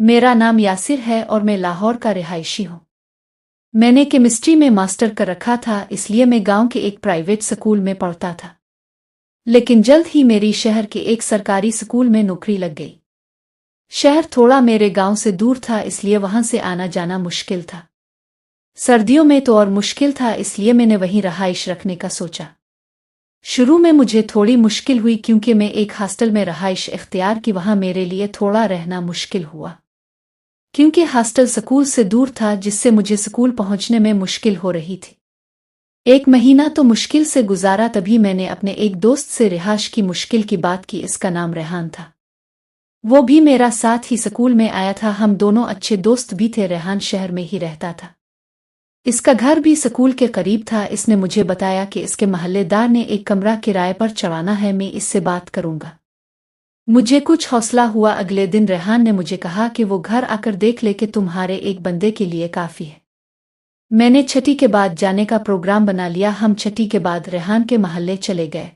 मेरा नाम यासिर है और मैं लाहौर का रिहायशी हूँ। मैंने केमिस्ट्री में मास्टर कर रखा था, इसलिए मैं गांव के एक प्राइवेट स्कूल में पढ़ता था। लेकिन जल्द ही मेरी शहर के एक सरकारी स्कूल में नौकरी लग गई। शहर थोड़ा मेरे गांव से दूर था, इसलिए वहां से आना जाना मुश्किल था। सर्दियों में तो और मुश्किल था, इसलिए मैंने वहीं रहाइश रखने का सोचा। शुरू में मुझे थोड़ी मुश्किल हुई क्योंकि मैं एक हॉस्टल में रहाइश इख्तियार की, वहां मेरे लिए थोड़ा रहना मुश्किल हुआ क्योंकि हॉस्टल स्कूल से दूर था, जिससे मुझे स्कूल पहुंचने में मुश्किल हो रही थी। 1 महीना तो मुश्किल से गुजारा, तभी मैंने अपने एक दोस्त से रिहाइश की मुश्किल की बात की। इसका नाम रेहान था। वो भी मेरा साथ ही स्कूल में आया था। हम दोनों अच्छे दोस्त भी थे। रेहान शहर में ही रहता था। इसका घर भी स्कूल के करीब था। इसने मुझे बताया कि इसके महल्लेदार ने एक कमरा किराए पर चढ़ाना है, मैं इससे बात करूंगा। मुझे कुछ हौसला हुआ। अगले दिन रेहान ने मुझे कहा कि वो घर आकर देख ले कि तुम्हारे एक बंदे के लिए काफी है। मैंने छठी के बाद जाने का प्रोग्राम बना लिया। हम छठी के बाद रेहान के महल्ले चले गए।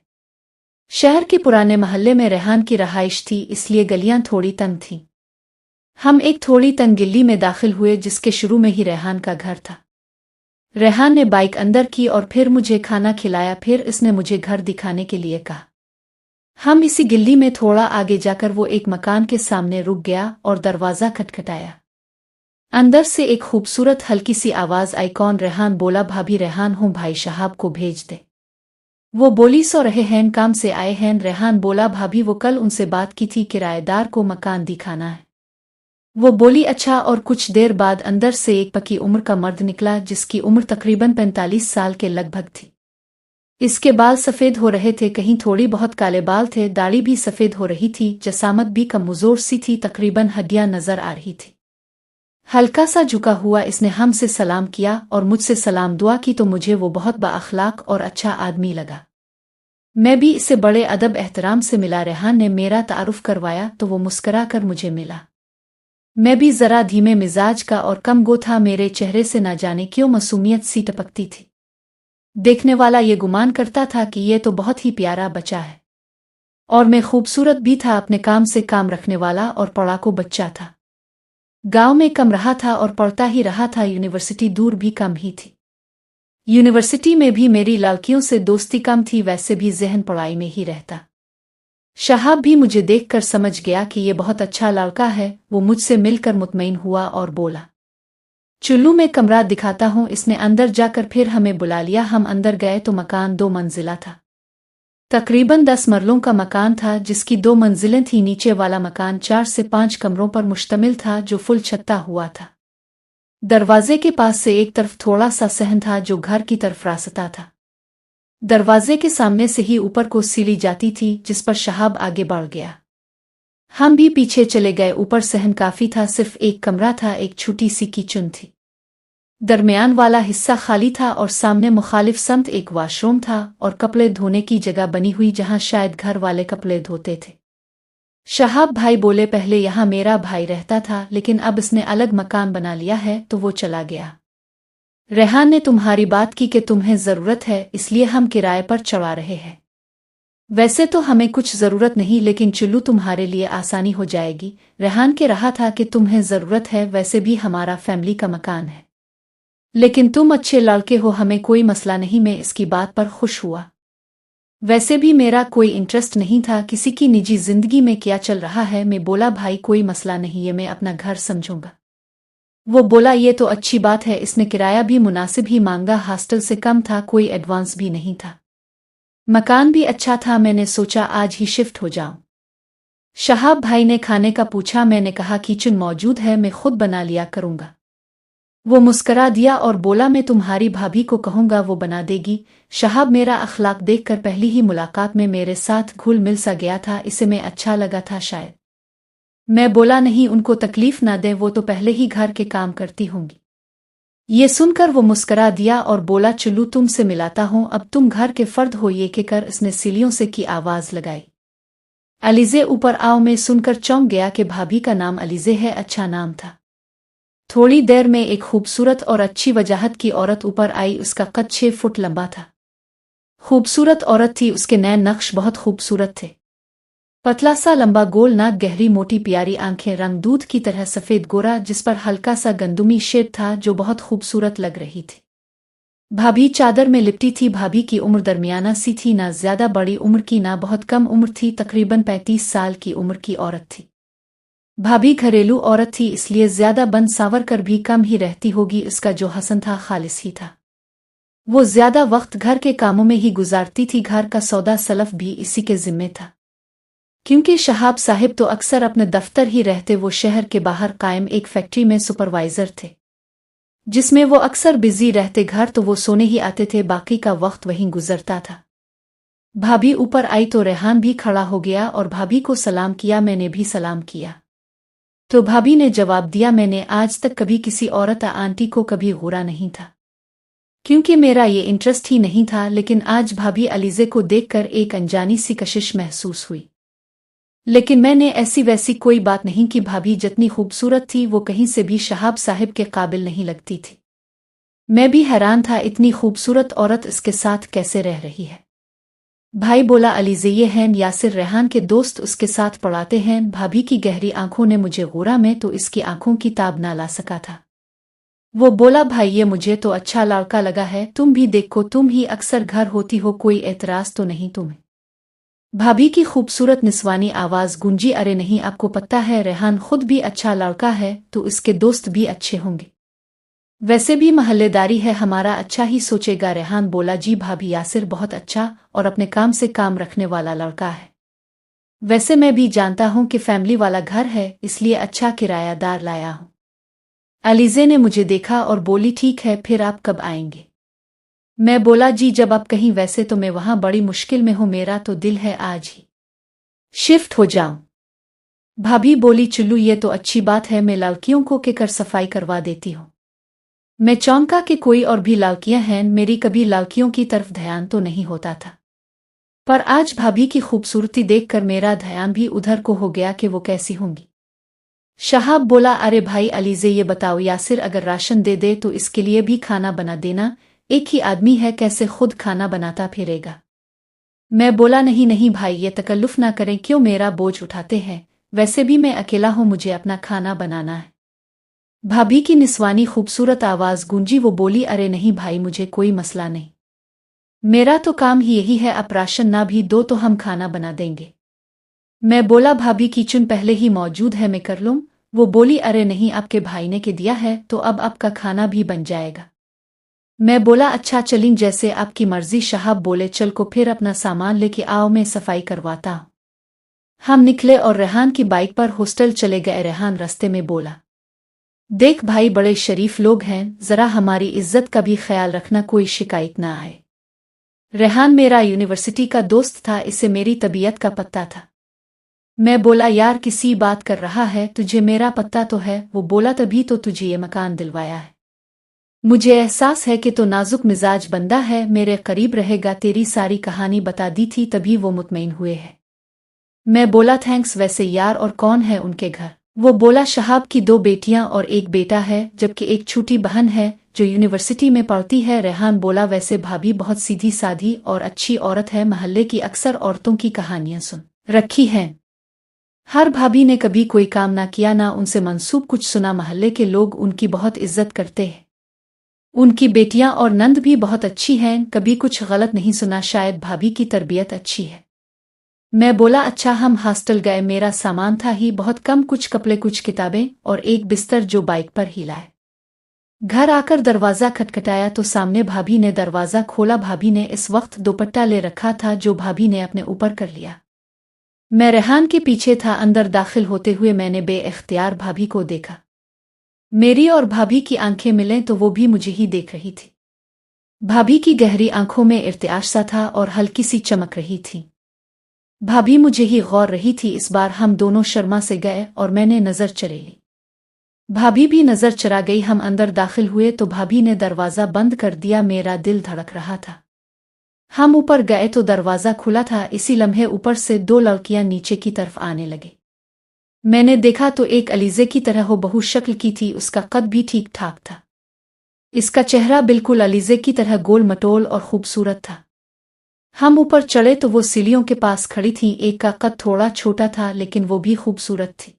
शहर के पुराने महल्ले में रेहान की रहाइश थी, इसलिए गलियां थोड़ी तंग थीं। हम एक थोड़ी तंग गली में दाखिल हुए, जिसके शुरू में ही रेहान का घर था। रेहान ने बाइक अंदर की और फिर मुझे खाना खिलाया। फिर इसने मुझे घर दिखाने के लिए कहा। हम इसी गली में थोड़ा आगे जाकर वो एक मकान के सामने रुक गया और दरवाजा खटखटाया। अंदर से एक खूबसूरत हल्की सी आवाज आई। कौन? रेहान बोला। भाभी रेहान हूँ, भाई साहब को भेज दे। वो बोली, सो रहे हैं, काम से आए हैं? रेहान बोला, भाभी वो कल उनसे बात की थी, किराएदार को मकान दिखाना है। वो बोली, अच्छा। और कुछ देर बाद अंदर से एक पक्की उम्र का मर्द निकला, जिसकी उम्र तकरीबन 45 साल के लगभग थी। इसके बाल सफ़ेद हो रहे थे, कहीं थोड़ी बहुत काले बाल थे। दाढ़ी भी सफ़ेद हो रही थी। जसामत भी कमज़ोर सी थी, तकरीबन हड्डियां नजर आ रही थी। हल्का सा झुका हुआ इसने हमसे सलाम किया और मुझसे सलाम दुआ की, तो मुझे वो बहुत बाअखलाक और अच्छा आदमी लगा। मैं भी इससे बड़े अदब एहतराम से मिला। रेहान ने मेरा तारुफ करवाया तो वो मुस्करा कर मुझे मिला। मैं भी जरा धीमे मिजाज का और कम गो था। मेरे चेहरे से न जाने क्यों मासूमियत सी टपकती थी। देखने वाला ये गुमान करता था कि ये तो बहुत ही प्यारा बच्चा है। और मैं खूबसूरत भी था, अपने काम से काम रखने वाला और पढ़ाकू बच्चा था। गांव में कम रहा था और पढ़ता ही रहा था। यूनिवर्सिटी दूर भी कम ही थी। यूनिवर्सिटी में भी मेरी लड़कियों से दोस्ती कम थी, वैसे भी ज़हन पढ़ाई में ही रहता। शहाब भी मुझे देखकर समझ गया कि ये बहुत अच्छा लड़का है। वो मुझसे मिलकर मुतमईन हुआ और बोला, चुल्लू में कमरा दिखाता हूँ। इसने अंदर जाकर फिर हमें बुला लिया। हम अंदर गए तो मकान 2 मंजिला था। तकरीबन 10 मरलों का मकान था, जिसकी 2 मंजिलें थी। नीचे वाला मकान 4 से 5 कमरों पर मुश्तमिल था, जो फुल छत्ता हुआ था। दरवाजे के पास से एक तरफ थोड़ा सा सहन था, जो घर की तरफ रास्ता था। दरवाजे के सामने से ही ऊपर को सीढ़ी जाती थी, जिस पर शहाब आगे बढ़ गया। हम भी पीछे चले गए। ऊपर सहन काफी था, सिर्फ एक कमरा था, एक छोटी सी किचन थी। दरमियान वाला हिस्सा खाली था और सामने मुखालिफ समत एक वॉशरूम था और कपड़े धोने की जगह बनी हुई, जहां शायद घर वाले कपड़े धोते थे। शहाब भाई बोले, पहले यहाँ मेरा भाई रहता था, लेकिन अब इसने अलग मकान बना लिया है, तो वो चला गया। रेहान ने तुम्हारी बात की कि तुम्हें जरूरत है, इसलिए हम किराए पर चढ़ा रहे हैं। वैसे तो हमें कुछ जरूरत नहीं, लेकिन चुल्लू तुम्हारे लिए आसानी हो जाएगी। रेहान के रहा था कि तुम्हें जरूरत है, वैसे भी हमारा फैमिली का मकान है। लेकिन तुम अच्छे लड़के हो, हमें कोई मसला नहीं। मैं इसकी बात पर खुश हुआ। वैसे भी मेरा कोई इंटरेस्ट नहीं था किसी की निजी जिंदगी में क्या चल रहा है। मैं बोला, भाई कोई मसला नहीं है, मैं अपना घर समझूंगा। वो बोला, ये तो अच्छी बात है। इसने किराया भी मुनासिब ही मांगा, हॉस्टल से कम था, कोई एडवांस भी नहीं था। मकान भी अच्छा था। मैंने सोचा आज ही शिफ्ट हो जाऊं। शहाब भाई ने खाने का पूछा। मैंने कहा किचन मौजूद है, मैं खुद बना लिया करूंगा। वो मुस्करा दिया और बोला, मैं तुम्हारी भाभी को कहूंगा, वो बना देगी। शहाब मेरा अखलाक देखकर पहली ही मुलाकात में मेरे साथ घुल मिल सा गया था। इसे मैं अच्छा लगा था शायद। मैं बोला, नहीं, उनको तकलीफ ना दे, वो तो पहले ही घर के काम करती होंगी। ये सुनकर वो मुस्करा दिया और बोला, चलू तुमसे मिलाता हूं, अब तुम घर के फर्द हो। ये कहकर इसने सीलियों से की आवाज लगाई, अलीजे ऊपर आओ। मैं सुनकर चौंक गया कि भाभी का नाम अलीजे है, अच्छा नाम था। थोड़ी देर में एक खूबसूरत और अच्छी वजाहत की औरत ऊपर आई। उसका कद 6 फुट लंबा था। खूबसूरत औरत थी, उसके नैन नक्श बहुत खूबसूरत थे। पतला सा लंबा गोल नाक, गहरी मोटी प्यारी आंखें, रंग दूध की तरह सफेद गोरा, जिस पर हल्का सा गंदुमी शेड था जो बहुत खूबसूरत लग रही थी। भाभी चादर में लिपटी थी। भाभी की उम्र दरमियाना सी थी, ना ज्यादा बड़ी उम्र की ना बहुत कम उम्र थी, तकरीबन 35 साल की उम्र की औरत थी। भाभी घरेलू औरत थी, इसलिए ज्यादा बन सावर कर भी कम ही रहती होगी। उसका जो हसन था खालिस ही था। वो ज्यादा वक्त घर के कामों में ही गुजारती थी। घर का सौदा सलफ भी इसी के जिम्मे था, क्योंकि शहाब साहिब तो अक्सर अपने दफ्तर ही रहते। वो शहर के बाहर कायम एक फैक्ट्री में सुपरवाइजर थे, जिसमें वो अक्सर बिजी रहते। घर तो वो सोने ही आते थे, बाकी का वक्त वहीं गुजरता था। भाभी ऊपर आई तो रेहान भी खड़ा हो गया और भाभी को सलाम किया। मैंने भी सलाम किया तो भाभी ने जवाब दिया, मैंने आज तक कभी किसी औरत आंटी को कभी घूरा नहीं था, क्योंकि मेरा ये इंटरेस्ट ही नहीं था। लेकिन आज भाभी अलीज़े को देखकर एक अनजानी सी कशिश महसूस हुई। लेकिन मैंने ऐसी वैसी कोई बात नहीं की। भाभी जितनी खूबसूरत थी वो कहीं से भी शहाब साहिब के काबिल नहीं लगती थी। मैं भी हैरान था, इतनी खूबसूरत औरत इसके साथ कैसे रह रही है। भाई बोला, अलीज़े ये हैं यासिर, रेहान के दोस्त, उसके साथ पढ़ाते हैं। भाभी की गहरी आंखों ने मुझे घूरा, मैं तो इसकी आंखों की ताब ना ला सका था। वो बोला, भाई ये मुझे तो अच्छा लड़का लगा है, तुम भी देखो, तुम ही अक्सर घर होती हो, कोई एतराज तो नहीं तुम्हें। भाभी की खूबसूरत निस्वानी आवाज गूंजी, अरे नहीं, आपको पता है रेहान खुद भी अच्छा लड़का है तो इसके दोस्त भी अच्छे होंगे। वैसे भी महल्लेदारी है, हमारा अच्छा ही सोचेगा। रेहान बोला, जी भाभी, यासिर बहुत अच्छा और अपने काम से काम रखने वाला लड़का है। वैसे मैं भी जानता हूं कि फैमिली वाला घर है, इसलिए अच्छा किरायादार लाया हूं। अलीज़े ने मुझे देखा और बोली, ठीक है, फिर आप कब आएंगे। मैं बोला, जी जब आप कहीं, वैसे तो मैं वहां बड़ी मुश्किल में हूं, मेरा तो दिल है आज ही शिफ्ट हो जाऊं। भाभी बोली, चुल्लू ये तो अच्छी बात है, मैं लड़कियों को के कर सफाई करवा देती हूं। मैं चौंका कि कोई और भी लड़कियां हैं, मेरी कभी लड़कियों की तरफ ध्यान तो नहीं होता था, पर आज भाभी की खूबसूरती देखकर मेरा ध्यान भी उधर को हो गया कि वो कैसी होंगी। शहाब बोला, अरे भाई अलीज़े ये बताओ, यासिर अगर राशन दे दे तो इसके लिए भी खाना बना देना, एक ही आदमी है, कैसे खुद खाना बनाता फिरेगा। मैं बोला, नहीं नहीं भाई, ये तकल्लुफ ना करें, क्यों मेरा बोझ उठाते हैं, वैसे भी मैं अकेला हूं, मुझे अपना खाना बनाना है। भाभी की निस्वानी खूबसूरत आवाज गूंजी। वो बोली, अरे नहीं भाई, मुझे कोई मसला नहीं, मेरा तो काम ही यही है, आप राशन ना भी दो तो हम खाना बना देंगे। मैं बोला, भाभी किचन पहले ही मौजूद है, मैं कर लूं। वो बोली, अरे नहीं, आपके भाई ने के दिया है तो अब आपका खाना भी बन जाएगा। मैं बोला, अच्छा चलिन, जैसे आपकी मर्जी। शहाब बोले, चल को फिर अपना सामान लेके आओ, मैं सफाई करवाता हूं। हम निकले और रेहान की बाइक पर हॉस्टल चले गए। रेहान रास्ते में बोला, देख भाई, बड़े शरीफ लोग हैं, जरा हमारी इज्जत का भी ख्याल रखना, कोई शिकायत ना आए। रेहान मेरा यूनिवर्सिटी का दोस्त था, इसे मेरी तबीयत का पता था। मैं बोला, यार किसी बात कर रहा है, तुझे मेरा पता तो है। वो बोला, तभी तो तुझे ये मकान दिलवाया है, मुझे एहसास है कि तो नाजुक मिजाज बंदा है, मेरे करीब रहेगा, तेरी सारी कहानी बता दी थी, तभी वो मुतमईन हुए हैं। मैं बोला, थैंक्स, वैसे यार और कौन है उनके घर। वो बोला, शहाब की 2 बेटियां और एक बेटा है, जबकि एक छोटी बहन है जो यूनिवर्सिटी में पढ़ती है। रेहान बोला, वैसे भाभी बहुत सीधी साधी और अच्छी औरत है, महल्ले की अक्सर औरतों की कहानियां सुन रखी हैं। हर भाभी ने कभी कोई काम ना किया, ना उनसे मंसूब कुछ सुना, महल्ले के लोग उनकी बहुत इज्जत करते हैं। उनकी बेटियां और नंद भी बहुत अच्छी हैं, कभी कुछ गलत नहीं सुना, शायद भाभी की तरबियत अच्छी है। मैं बोला, अच्छा। हम हॉस्टल गए, मेरा सामान था ही बहुत कम, कुछ कपड़े, कुछ किताबें और एक बिस्तर जो बाइक पर ही लाए। घर आकर दरवाजा खटखटाया तो सामने भाभी ने दरवाजा खोला। भाभी ने इस वक्त दुपट्टा ले रखा था जो भाभी ने अपने ऊपर कर लिया। मैं रेहान के पीछे था। अंदर दाखिल होते हुए मैंने बेइख्तियार भाभी को देखा। मेरी और भाभी की आंखें मिलें तो वो भी मुझे ही देख रही थी। भाभी की गहरी आंखों में इर्तियाश सा था और हल्की सी चमक रही थी। भाभी मुझे ही गौर रही थी। इस बार हम दोनों शर्मा से गए और मैंने नजर चले ली। भाभी भी नजर चरा गई। हम अंदर दाखिल हुए तो भाभी ने दरवाजा बंद कर दिया। मेरा दिल धड़क रहा था। हम ऊपर गए तो दरवाजा खुला था। इसी लम्हे ऊपर से 2 लड़कियां नीचे की तरफ आने लगे। मैंने देखा तो एक अलीज़े की तरह हो बहु शक्ल की थी, उसका कद भी ठीक ठाक था। इसका चेहरा बिल्कुल अलीज़े की तरह गोल मटोल और खूबसूरत था। हम ऊपर चढ़े तो वो सीढ़ियों के पास खड़ी थीं। एक का कद थोड़ा छोटा था लेकिन वो भी खूबसूरत थी।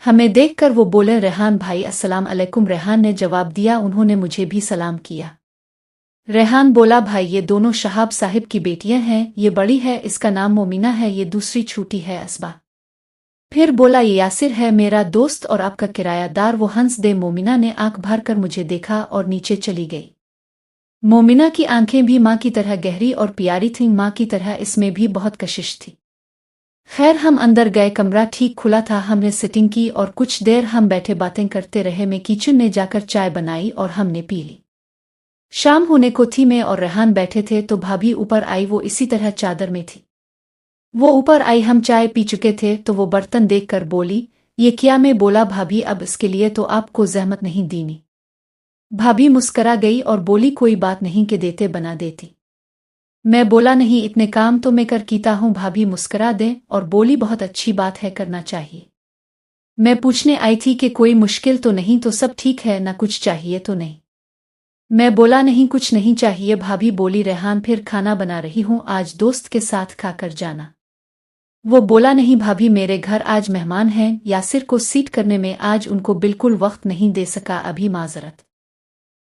हमें देखकर वो बोले, रेहान भाई अस्सलाम अलैकुम। रेहान ने जवाब दिया। उन्होंने मुझे भी सलाम किया। रेहान बोला, भाई ये दोनों शहाब साहिब की बेटियां हैं। ये बड़ी है, इसका नाम मोमिना है, ये दूसरी छोटी है असबा। फिर बोला, ये यासिर है मेरा दोस्त और आपका किरायादार। वो हंस दे। मोमिना ने आंख भर कर मुझे देखा और नीचे चली गई। मोमिना की आंखें भी माँ की तरह गहरी और प्यारी थीं, माँ की तरह इसमें भी बहुत कशिश थी। खैर हम अंदर गए। कमरा ठीक खुला था। हमने सिटिंग की और कुछ देर हम बैठे बातें करते रहे। मैं किचन में जाकर चाय बनाई और हमने पी ली। शाम होने को थी। मैं और रेहान बैठे थे तो भाभी ऊपर आई। वो इसी तरह चादर में थी। वो ऊपर आई, हम चाय पी चुके थे तो वो बर्तन देखकर बोली, ये क्या? मैं बोला, भाभी अब इसके लिए तो आपको जहमत नहीं दीनी। भाभी मुस्करा गई और बोली, कोई बात नहीं कि देते बना देती। मैं बोला, नहीं, इतने काम तो मैं कर कीता हूँ। भाभी मुस्करा दे और बोली, बहुत अच्छी बात है, करना चाहिए। मैं पूछने आई थी कि कोई मुश्किल तो नहीं? तो सब ठीक है ना, कुछ चाहिए तो नहीं? मैं बोला, नहीं कुछ नहीं चाहिए। भाभी बोली, रेहान फिर खाना बना रही हूँ, आज दोस्त के साथ खाकर जाना। वो बोला, नहीं भाभी, मेरे घर आज मेहमान हैं। यासिर को सीट करने में आज उनको बिल्कुल वक्त नहीं दे सका, अभी माजरत।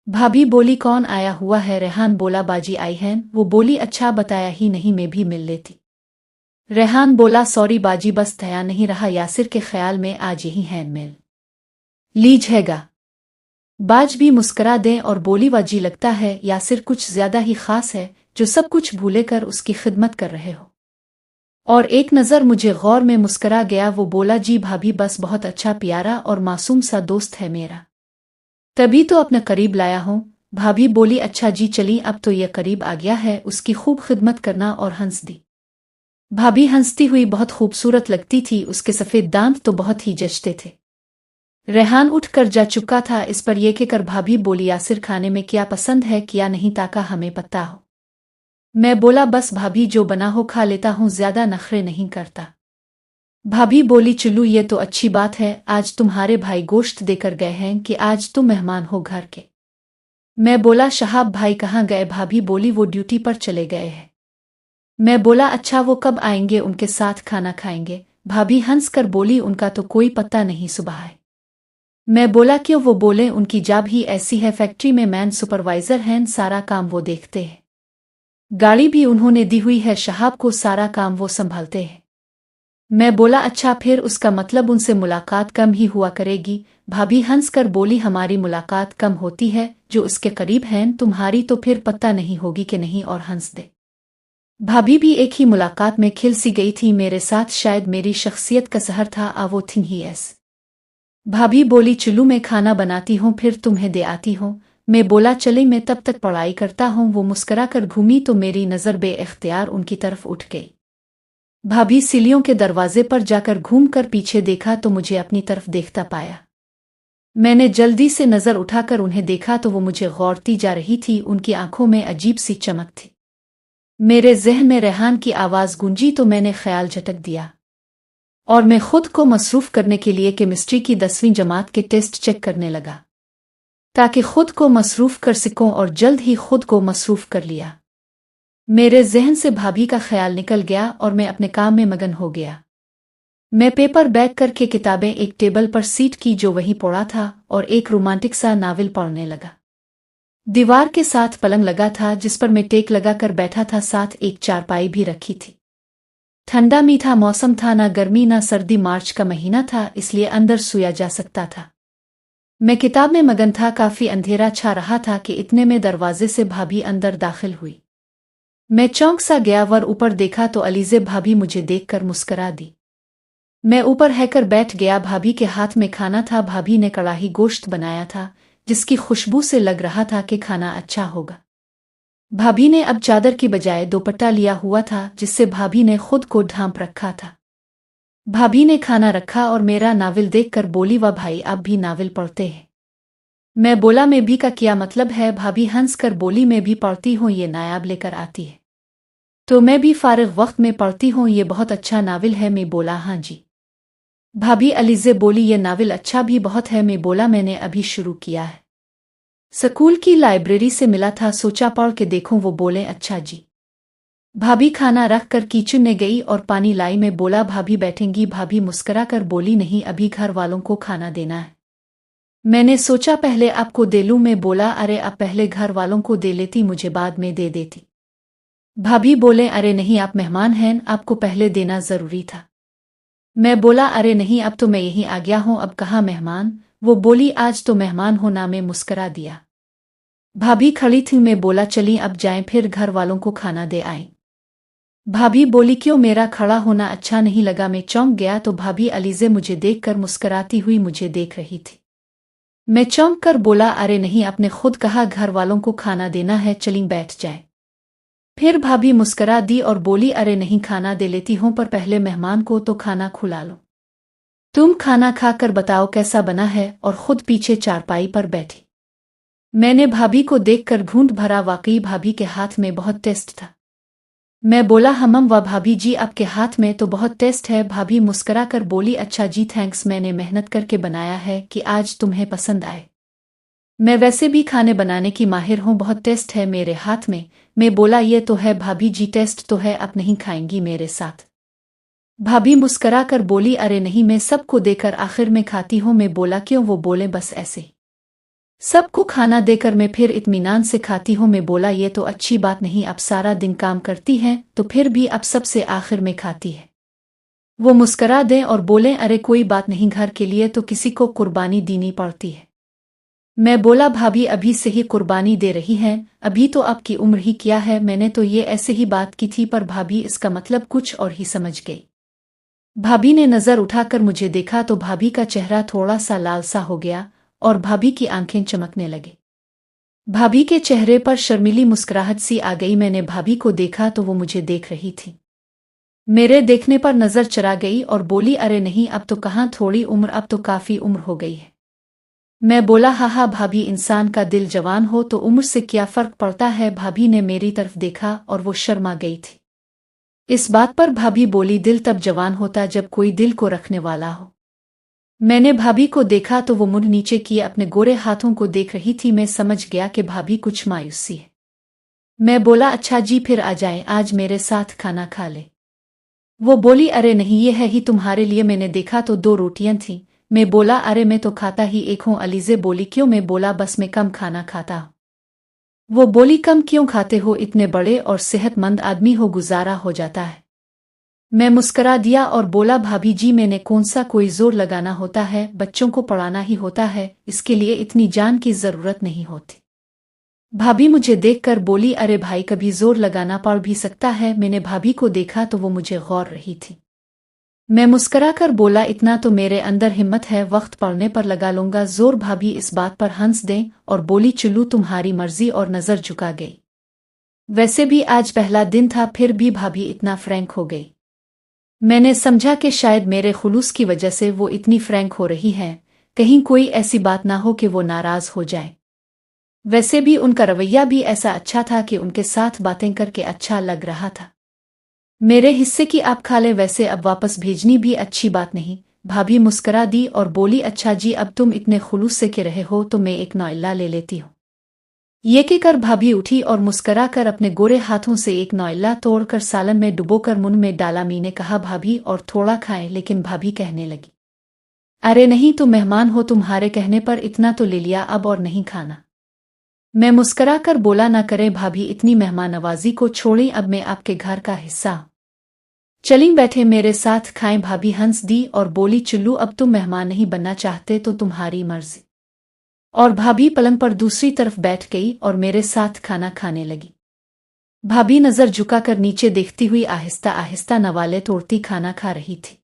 भाभी बोली, कौन आया हुआ है? रेहान बोला, बाजी आई हैं। वो बोली, अच्छा बताया ही नहीं, मैं भी मिल लेती। रेहान बोला, सॉरी बाजी, बस दया नहीं रहा, यासिर के ख्याल में आज यही है, मिल लीजिएगा। बाज भी मुस्करा दें और बोली, वाजी लगता है यासिर कुछ ज्यादा ही खास है, जो सब कुछ भूले कर उसकी खिदमत कर रहे हो। और एक नज़र मुझे गौर में मुस्करा गया। वो बोला, जी भाभी, बस बहुत अच्छा प्यारा और मासूम सा दोस्त है मेरा, तभी तो अपने करीब लाया हूँ। भाभी बोली, अच्छा जी चली, अब तो ये करीब आ गया है, उसकी खूब खिदमत करना। और हंस दी। भाभी हंसती हुई बहुत खूबसूरत लगती थी, उसके सफ़ेद दांत तो बहुत ही जचते थे। रेहान उठ कर जा चुका था। इस पर यह कहकर भाभी बोली, यासिर खाने में क्या पसंद है क्या नहीं, ताकि हमें पता हो। मैं बोला, बस भाभी जो बना हो खा लेता हूँ, ज्यादा नखरे नहीं करता। भाभी बोली, चलू ये तो अच्छी बात है, आज तुम्हारे भाई गोश्त देकर गए हैं कि आज तुम मेहमान हो घर के? मैं बोला, शहाब भाई कहाँ गए? भाभी बोली, वो ड्यूटी पर चले गए हैं। मैं बोला, अच्छा वो कब आएंगे? उनके साथ खाना खाएंगे? भाभी हंस कर बोली, उनका तो कोई पता नहीं, सुबह है। मैं बोला, क्यों? वो बोले, उनकी जॉब ही ऐसी है, फैक्ट्री में मैन सुपरवाइजर हैं, सारा काम वो देखते हैं। गाड़ी भी उन्होंने दी हुई है शहाब को, सारा काम वो संभालते हैं। मैं बोला, अच्छा फिर उसका मतलब उनसे मुलाकात कम ही हुआ करेगी? भाभी हंस कर बोली, हमारी मुलाकात कम होती है, जो उसके करीब हैं, तुम्हारी तो फिर पता नहीं होगी कि नहीं। और हंस दे। भाभी भी एक ही मुलाकात में खिल सी गई थी मेरे साथ, शायद मेरी शख्सियत का सहर था, वो थी ही ऐस। भाभी बोली, चलू मैं खाना बनाती हूँ, फिर तुम्हें दे आती हूँ। मैं बोला, चले, मैं तब तक पढ़ाई करता हूँ। वो मुस्करा कर घूमी तो मेरी नज़र बे-इख्तियार उनकी तरफ उठ गई। भाभी सीलियों के दरवाजे पर जाकर घूम कर पीछे देखा तो मुझे अपनी तरफ देखता पाया। मैंने जल्दी से नज़र उठाकर उन्हें देखा तो वो मुझे गौरती जा रही थी, उनकी आंखों में अजीब सी चमक थी। मेरे जहन में रेहान की आवाज़ गूंजी तो मैंने ख्याल झटक दिया और मैं खुद को मसरूफ करने के लिए केमिस्ट्री की 10वीं जमात के टेस्ट चेक करने लगा, ताकि खुद को मसरूफ कर सकूं, और जल्द ही खुद को मसरूफ कर लिया। मेरे जहन से भाभी का ख्याल निकल गया और मैं अपने काम में मगन हो गया। मैं पेपर बैग करके किताबें एक टेबल पर सीट की जो वहीं पड़ा था और एक रोमांटिक सा नावल पढ़ने लगा। दीवार के साथ पलंग लगा था जिस पर मैं टेक लगा कर बैठा था, साथ एक चारपाई भी रखी थी। ठंडा मीठा मौसम था, ना गर्मी ना सर्दी, मार्च का महीना था, इसलिए अंदर सोया जा सकता था। मैं किताब में मगन था। काफी अंधेरा छा रहा था कि इतने में दरवाजे से भाभी अंदर दाखिल हुई। मैं चौंक सा गया, वर ऊपर देखा तो अलीज़े भाभी मुझे देखकर मुस्करा दी। मैं ऊपर हैकर बैठ गया। भाभी के हाथ में खाना था। भाभी ने कड़ाही गोश्त बनाया था जिसकी खुशबू से लग रहा था कि खाना अच्छा होगा। भाभी ने अब चादर की बजाय दुपट्टा लिया हुआ था जिससे भाभी ने खुद को ढांप रखा था। भाभी ने खाना रखा और मेरा नावल देखकर बोली, वाह भाई, आप भी नावल पढ़ते हैं? मैं बोला, मैं भी का क्या मतलब है? भाभी हंस कर बोली, मैं भी पढ़ती हूँ, ये नायाब लेकर आती है तो मैं भी फारिग वक्त में पढ़ती हूँ, ये बहुत अच्छा नावल है। मैं बोला, हाँ जी। भाभी अलीज़े बोली, ये नावल अच्छा भी बहुत है। मैं बोला, मैंने अभी शुरू किया है, स्कूल की लाइब्रेरी से मिला था, सोचा पढ़ के देखूं। वो बोले, अच्छा जी। भाभी खाना रख कर किचन में गई और पानी लाई। मैं बोला भाभी बैठेंगी? भाभी मुस्कुरा कर बोली नहीं, अभी घर वालों को खाना देना है। मैंने सोचा पहले आपको दे लूं। मैं बोला अरे अब पहले घर वालों को दे लेती, मुझे बाद में दे देती। भाभी बोले अरे नहीं, आप मेहमान हैं, आपको पहले देना जरूरी था। मैं बोला अरे नहीं, अब तो मैं यहीं आ गया हूं, अब कहाँ मेहमान। वो बोली आज तो मेहमान हो ना। मैं मुस्करा दिया। भाभी खड़ी थी। मैं बोला चली अब जाएं, फिर घर वालों को खाना दे आएं। भाभी बोली क्यों, मेरा खड़ा होना अच्छा नहीं लगा? मैं चौंक गया तो भाभी अलीज़े मुझे देखकर मुस्कराती हुई मुझे देख रही थी। मैं चौंक कर बोला अरे नहीं, आपने खुद कहा घर वालों को खाना देना है, चलिए बैठ जाए। फिर भाभी मुस्करा दी और बोली अरे नहीं, खाना दे लेती हूं, पर पहले मेहमान को तो खाना खुला लो। तुम खाना खा कर बताओ कैसा बना है, और खुद पीछे चारपाई पर बैठी। मैंने भाभी को देखकर घूंट भरा, वाकई भाभी के हाथ में बहुत टेस्ट था। मैं बोला हमम व भाभी जी, आपके हाथ में तो बहुत टेस्ट है। भाभी मुस्करा कर बोली अच्छा जी थैंक्स, मैंने मेहनत करके बनाया है कि आज तुम्हें पसंद आए। मैं वैसे भी खाने बनाने की माहिर हूँ, बहुत टेस्ट है मेरे हाथ में। मैं बोला ये तो है भाभी जी, टेस्ट तो है, आप नहीं खाएंगी मेरे साथ? भाभी मुस्करा कर बोली अरे नहीं, मैं सबको देकर आखिर में खाती हूँ। मैं बोला क्यों? वो बोले बस ऐसे ही, सबको खाना देकर मैं फिर इत्मीनान से खाती हूँ। मैं बोला ये तो अच्छी बात नहीं, अब सारा दिन काम करती हैं तो फिर भी अब सबसे आखिर में खाती है। वो मुस्करा दें और बोलें अरे कोई बात नहीं, घर के लिए तो किसी को कुर्बानी देनी पड़ती है। मैं बोला भाभी अभी से ही कुर्बानी दे रही हैं, अभी तो आपकी उम्र ही क्या है? मैंने तो ये ऐसे ही बात की थी, पर भाभी इसका मतलब कुछ और ही समझ गई। भाभी ने नजर उठाकर मुझे देखा तो भाभी का चेहरा थोड़ा सा लाल सा हो गया और भाभी की आंखें चमकने लगी। भाभी के चेहरे पर शर्मीली मुस्कुराहट सी आ गई। मैंने भाभी को देखा तो वो मुझे देख रही थी। मेरे देखने पर नजर चरा गई और बोली अरे नहीं, अब तो कहाँ थोड़ी उम्र, अब तो काफी उम्र हो गई है। मैं बोला हा हा भाभी, इंसान का दिल जवान हो तो उम्र से क्या फर्क पड़ता है? भाभी ने मेरी तरफ देखा और वो शर्मा गई थी। इस बात पर भाभी बोली दिल तब जवान होता जब कोई दिल को रखने वाला हो। मैंने भाभी को देखा तो वो मुंह नीचे किए अपने गोरे हाथों को देख रही थी। मैं समझ गया कि भाभी कुछ मायूसी है। मैं बोला अच्छा जी फिर आ जाए, आज मेरे साथ खाना खा ले। वो बोली अरे नहीं, ये है ही तुम्हारे लिए। मैंने देखा तो 2 रोटियां थीं। मैं बोला अरे मैं तो खाता ही एक हूँ। अलीज़े बोली क्यों? मैं बोला बस मैं कम खाना खाता हूँ। वो बोली कम क्यों खाते हो, इतने बड़े और सेहतमंद आदमी हो, गुजारा हो जाता है। मैं मुस्करा दिया और बोला भाभी जी, मैंने कौन सा कोई जोर लगाना होता है, बच्चों को पढ़ाना ही होता है, इसके लिए इतनी जान की जरूरत नहीं होती। भाभी मुझे देखकर बोली अरे भाई, कभी जोर लगाना पड़ भी सकता है। मैंने भाभी को देखा तो वो मुझे गौर रही थी। मैं मुस्करा कर बोला इतना तो मेरे अंदर हिम्मत है, वक्त पड़ने पर लगा लूंगा जोर। भाभी इस बात पर हंस दें और बोली चलू तुम्हारी मर्जी, और नजर झुका गई। वैसे भी आज पहला दिन था, फिर भी भाभी इतना फ्रैंक हो गई। मैंने समझा कि शायद मेरे खुलूस की वजह से वो इतनी फ्रैंक हो रही है, कहीं कोई ऐसी बात ना हो कि वो नाराज हो जाए। वैसे भी उनका रवैया भी ऐसा अच्छा था कि उनके साथ बातें करके अच्छा लग रहा था। मेरे हिस्से की आप खा ले, वैसे अब वापस भेजनी भी अच्छी बात नहीं। भाभी मुस्करा दी और बोली अच्छा जी, अब तुम इतने खुलूस से के रहे हो तो मैं एक नौइला ले लेती हूँ। ये कहकर भाभी उठी और मुस्करा कर अपने गोरे हाथों से एक नौइला तोड़कर सालन में डुबोकर मुंह में डाला। मैंने कहा भाभी और थोड़ा खाएं, लेकिन भाभी कहने लगी अरे नहीं, तो मेहमान हो, तुम्हारे कहने पर इतना तो ले लिया, अब और नहीं खाना। मैं मुस्करा कर बोला ना करे भाभी, इतनी मेहमान नवाजी को छोड़ी, अब मैं आपके घर का हिस्सा हूं। चलिए बैठे मेरे साथ खाएं। भाभी हंस दी और बोली चुल्लू, अब तुम मेहमान नहीं बनना चाहते तो तुम्हारी मर्जी। और भाभी पलंग पर दूसरी तरफ बैठ गई और मेरे साथ खाना खाने लगी। भाभी नजर झुकाकर नीचे देखती हुई आहिस्ता आहिस्ता नवाले तोड़ती खाना खा रही थी।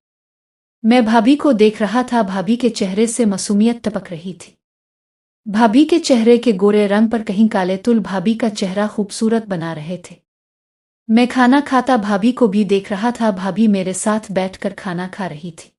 मैं भाभी को देख रहा था। भाभी के चेहरे से मासूमियत टपक रही थी। भाभी के चेहरे के गोरे रंग पर कहीं काले तुल भाभी का चेहरा खूबसूरत बना रहे थे। मैं खाना खाता भाभी को भी देख रहा था। भाभी मेरे साथ बैठकर खाना खा रही थी।